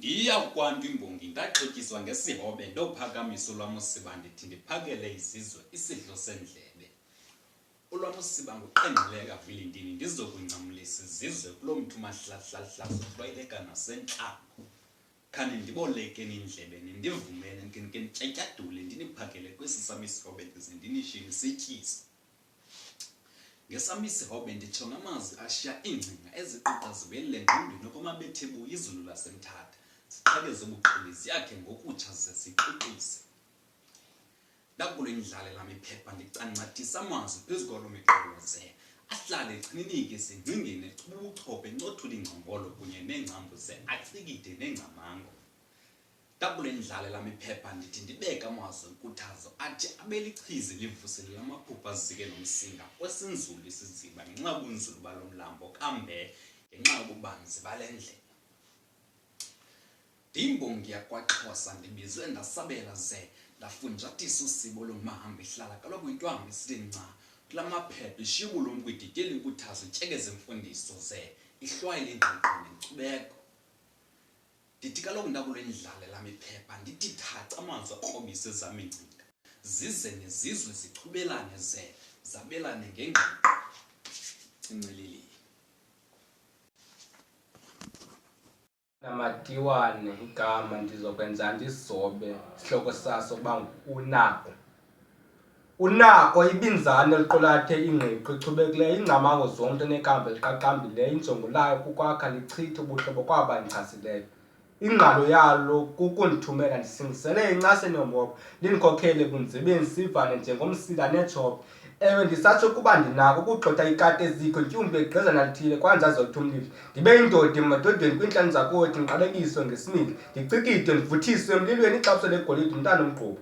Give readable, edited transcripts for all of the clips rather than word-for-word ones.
Ndiyakwantu imbongi ndaxotyiswa ngesihobe ndophakamiso lwam usiba ndithi ndiphakele izizwe isidlo sendlebe. Olwam usiba nguqenqileka Vilindini ndizokuncamlisa izizwe kulo mntu mahlahlahlazo hlwayeleka nasentlango. Khani ndibolekeni indlebe nindivumele nke ndityatyadule ndiniphakele kwesi sami isihobe ndize ndinishini sityise. Ngesami isihobe nditsho ngamazwi ashiya iingcinga eziquqa zibelele engqondweni okomabethe buya izulu lasemthatha ziqhekeze ubuqhilizi yakhe ngokutsha ze siqiqise. Ndakulo indlale lam iphepha ndicancathisa amazwi phezu kwalo miqolo ze ahlale echinike sengcingeni echuba ubuchophe encothula ingcombolo kunye neengcambu ze acikide nengcamango. Ndakulo indlale lam iphepha ndithi ndibeke amazwi enkuthazo athi abelichizi livuselele amaphupha azike nomsinga kwesinzulu isiziba ngenxa yobunzulu balo mlambo kambe ngenxa yobubanzi bale ndlela. Ndiyimbongi yakwaXhosa ndibizwe ndasabela ze ndafunjathisa usibo lomahambi ihlala kaloku intwambi isithi nca kula maphepha ishiya ubulumko ididiyela inkuthazo ityekeze imfundiso ze ihlwayele ingqiqo nenkcubeko. Ndithi kaloku ndakulo indlale lam iphepha ndithi thaca amazwi akrobisa ezam iingcinga zize nezizwe zichubelane ze zabelane ngengqiqo cincilili. Namatiwane igama ndizokwenza ndizobe isihloko saso kuba unako. Unako ibinzana eliqulathe ingqiqo ichubekileyo ingcamango zonke nekamva eliqaqambileyo injongo layo kukwakha lichithe ubuhlobo kwaba ndichasileyo. Ingqalo yalo kukundithumela ndisingisele incaseni yomobo lindikhokhele kunzibeni sivane njengomsila nejobo. Ewe ndisatsho ukuba ndinako ukugxotha ikati ezikho ntyumbe igqezana lithile kwanzazothumlile ndibe yindoda emadodeni kwiintlanu zakuthi ndiqalekiswe ngesimili ndicikide ndivuthiswe emlilweni ixabiso legolide umntana omqhubi.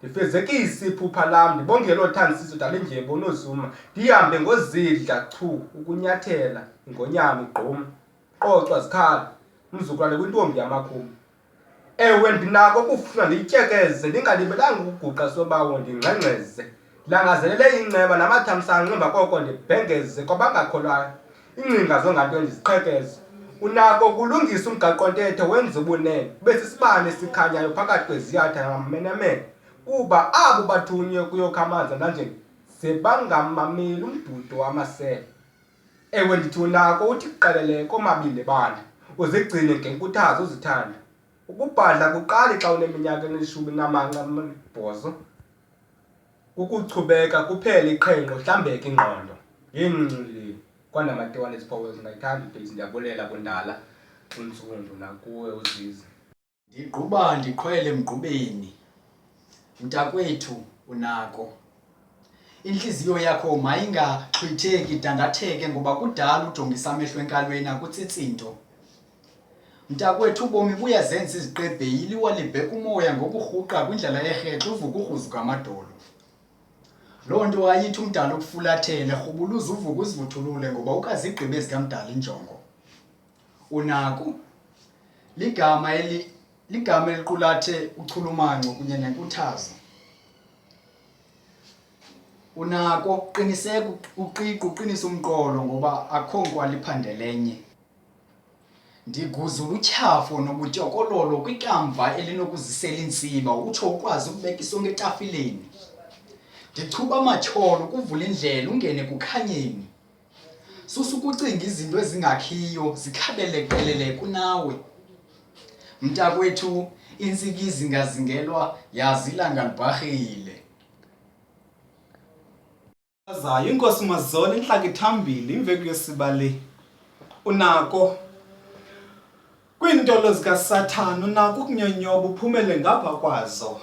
Ndifezekise iphupha lam ndibongele othandisiso dala indlebe unozuma ndihambe ngozidla chu ukunyathela ingonyama igquma qocwa zikhala umzukulwane kwintombi yamakhulu. Ewe ndinako ukufuna ndiyityekeze ndingalibelanga ukuguqa sobawo ndingxengxeze langazelele inceba namathamsanqa emva koko ndibhengeze kwabangakholwayo iingcinga zonganto ndiziqhekeze. Unako kulungisa umgaqo-ntetho wenza ubunene ube sisibane esikhanyayo phakathi kweziyatha namenemene kuba abo bathunywe kuyokha amanzi nanje sebangamameli umdudo wamasele. Ewe ndithi unako uthi qelele komabili bana uzigcine ngenkuthazo uzithanda. Ukubhadla kuqali xa uneminyaka eli-18 ukuchubeka kuphela iqhenqo hlambeka ingqondo. Yinxili kwanamatiwane iziphobo zingayithanda idays ndiyabulela kundala uNtsundu nakuwe uZizi. Ndiqhuba ndiqhwele emgqubeni mntakwethu unako. Inhliziyo yakho mayingaxhwitheki idandatheke ngoba kudala ujongisa amehlo enkalweni akutsitsinto. Mntakwethu ubomi buyazenza iziqebheyili walibheka umoya ngoburhuqa kwindlela yerhexe uvuka urhuzuka amadolo. Loo nto wayithi umdala ukufulathele rhubuluza uvuka uzivuthulule ngoba ukazigqibe zikamdala injongo. Unako ligama eliqulathe uchulumanco kunye nenkuthazo. Unako qiniseka uqiqa uqinisa umqolo ngoba akho nkwaliphandelenye. Ndiguzula utyhafo nobutyokololo kwikamva elinokuzisela intsiba utsho ukwazi ukubeka isonka etafileni. Ndichuba amatyholo kuvula indlela ungene kukhanyeni. Susukucinga izinto ezingakhiyo zikhabele kunawe. Mntakwethu intsikizi ingazingelwa yazi ilanga libharhile. Zayo inkosi mazole intlaka ithambile imveku yesibali. Unako kwiintolo zikaSathane unako ukunyonyoba uphumele ngapha kwazo.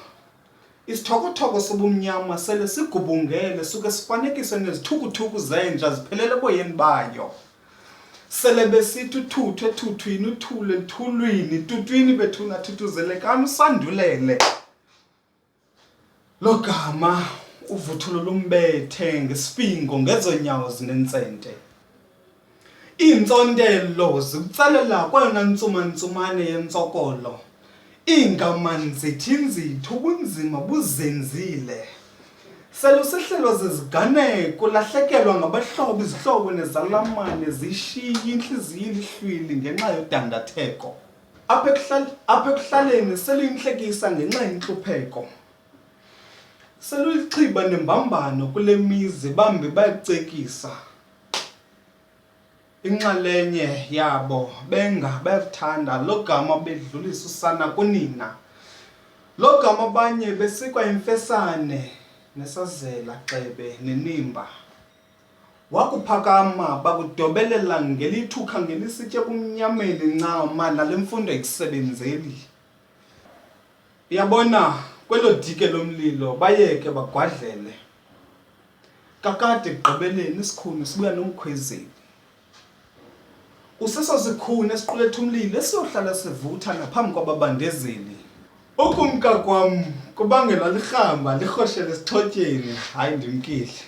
Isithokothoko sobumnyama sele sigubungele suke sifanekiswe nezithukuthuku zenja ziphelele boyeni bayo. Sele besithi uthuthu ethuthwini uthule lithulwini tutwini bethuna thuthuzelekani usandulele. Lo gama uvuthulo lumbethe ngesifingo ngezonyawo zinentsente. Iintsontelo zikutsalela kweyona ntsumantsumane yentsokolo. Iingamani zithinzithu ubunzima buzenzile. Sele usehlelwa ziziganeko ulahlekelwa ngabahlobo izihlobo nezalamane zishiye inhliziyo ilihlwili ngenxa yodandatheko. apha ekuhlaleni seluyintlekisa ngenxa yentlupheko. Seluyichiba nembambano kule mizi bambi bayakucekisa. Inxalenye yabo benga bayakuthanda lo gama bedlulisa usana kunina. Lo gama abanye besikwa imfesane nesazela gxebe nenimba. Wakuphakama bakudobelela ngelithi ukhangelisitye kumnyameni ncama nale mfundo ekusebenzeli. Uyabona kwelo dike lomlilo bayeke bagwadlele. Kakade ekugqibeleni isikhuni sibuya nomkhwezeli. Useso sikhuni esiqulethe umlilo esiyohlala sivutha naphambi kwababandezeli. Ukumka kwam kubangela lirhamba lirhoshele esithotyeni, hayi ndimkile.